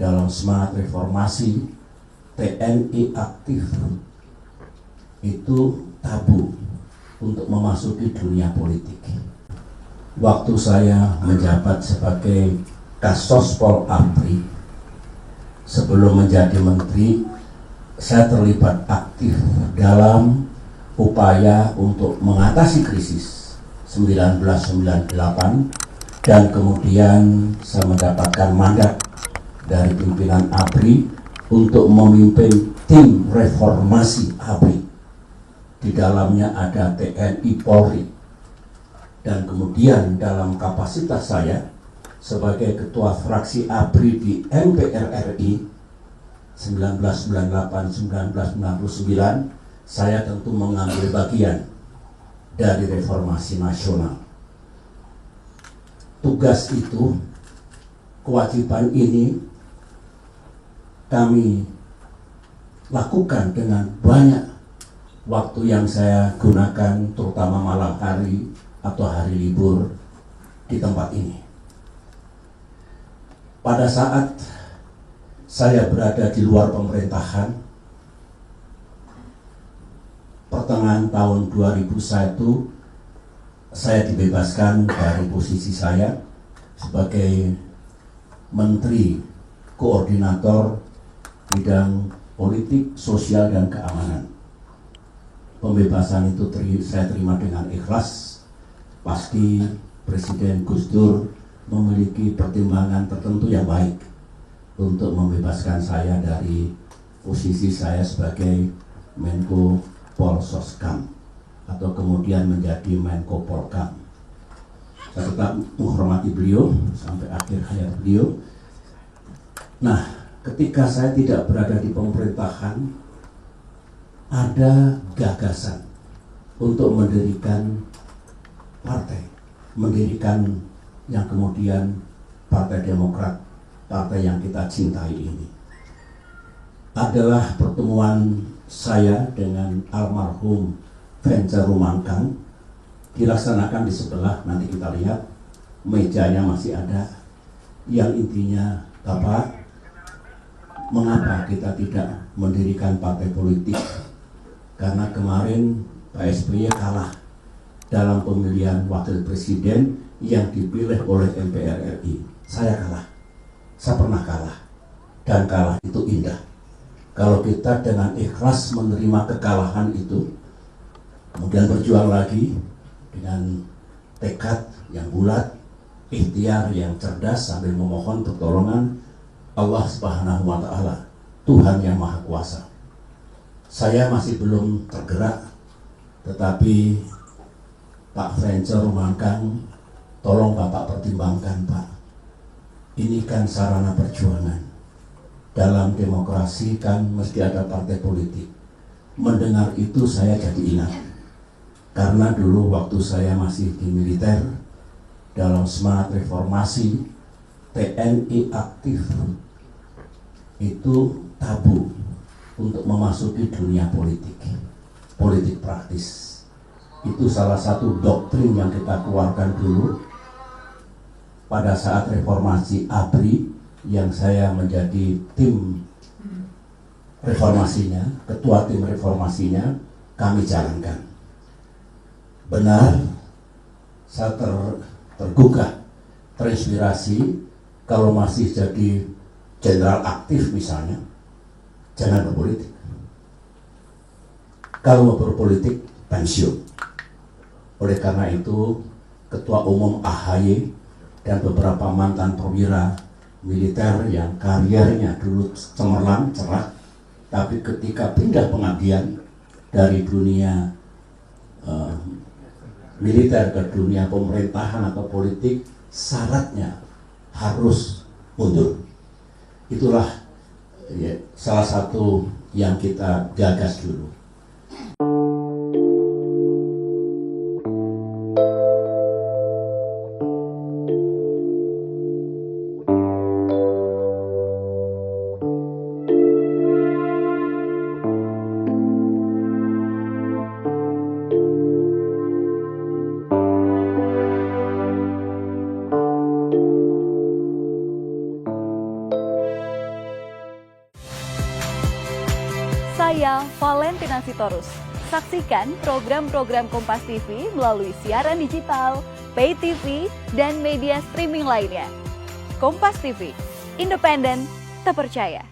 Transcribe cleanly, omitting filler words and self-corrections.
dalam semangat reformasi, TNI aktif itu tabu untuk memasuki dunia politik. Waktu saya menjabat sebagai Kasospol APRI, sebelum menjadi menteri, saya terlibat aktif dalam upaya untuk mengatasi krisis 1998, dan kemudian saya mendapatkan mandat dari pimpinan APRI untuk memimpin tim reformasi APRI. Di dalamnya ada TNI Polri, dan kemudian dalam kapasitas saya sebagai ketua fraksi APRI di MPR RI 1998-1999, saya tentu mengambil bagian dari reformasi nasional. Tugas itu, kewajiban ini kami lakukan dengan banyak waktu yang saya gunakan, terutama malam hari atau hari libur di tempat ini. Pada saat saya berada di luar pemerintahan, pertengahan tahun 2001, saya dibebaskan dari posisi saya sebagai Menteri Koordinator Bidang Politik, Sosial, dan Keamanan. Pembebasan itu saya terima dengan ikhlas. Pasti Presiden Gus Dur memiliki pertimbangan tertentu yang baik untuk membebaskan saya dari posisi saya sebagai Menko Polsoskam atau kemudian menjadi Menko Polkam. Saya tetap menghormati beliau sampai akhir hayat beliau. Nah, ketika saya tidak berada di pemerintahan, ada gagasan untuk mendirikan partai, mendirikan yang kemudian Partai Demokrat, partai yang kita cintai ini. Adalah pertemuan saya dengan almarhum Vencer Rumangkang, dilaksanakan di sebelah, nanti kita lihat mejanya masih ada, yang intinya, Bapak, mengapa kita tidak mendirikan partai politik? Karena kemarin Pak SBY kalah dalam pemilihan wakil presiden yang dipilih oleh MPR RI. Saya kalah, saya pernah kalah, dan kalah itu indah. Kalau kita dengan ikhlas menerima kekalahan itu, kemudian berjuang lagi dengan tekad yang bulat, ikhtiar yang cerdas sambil memohon pertolongan Allah Subhanahu wa Ta'ala, Tuhan yang Maha Kuasa. Saya masih belum tergerak, tetapi Pak Vencer Rumangkang, tolong Bapak pertimbangkan, Pak. Ini kan sarana perjuangan. Dalam demokrasi kan mesti ada partai politik. Mendengar itu saya jadi ingat. Karena dulu waktu saya masih di militer, dalam semangat reformasi, TNI aktif itu tabu untuk memasuki dunia politik, politik praktis. Itu salah satu doktrin yang kita keluarkan dulu pada saat reformasi ABRI, yang saya menjadi tim reformasinya, ketua tim reformasinya, kami jalankan. Benar, saya tergugah, terinspirasi. Kalau masih jadi jenderal aktif misalnya, jangan berpolitik. Kalau mau berpolitik, pensiun. Oleh karena itu, Ketua Umum AHY dan beberapa mantan perwira militer yang karirnya dulu cemerlang, cerah, tapi ketika pindah pengabdian dari dunia militer ke dunia pemerintahan atau politik, syaratnya harus mundur. Itulah ya, salah satu yang kita gagas dulu. Saya Valentina Sitorus. Saksikan program-program Kompas TV melalui siaran digital, pay TV, dan media streaming lainnya. Kompas TV, independen, terpercaya.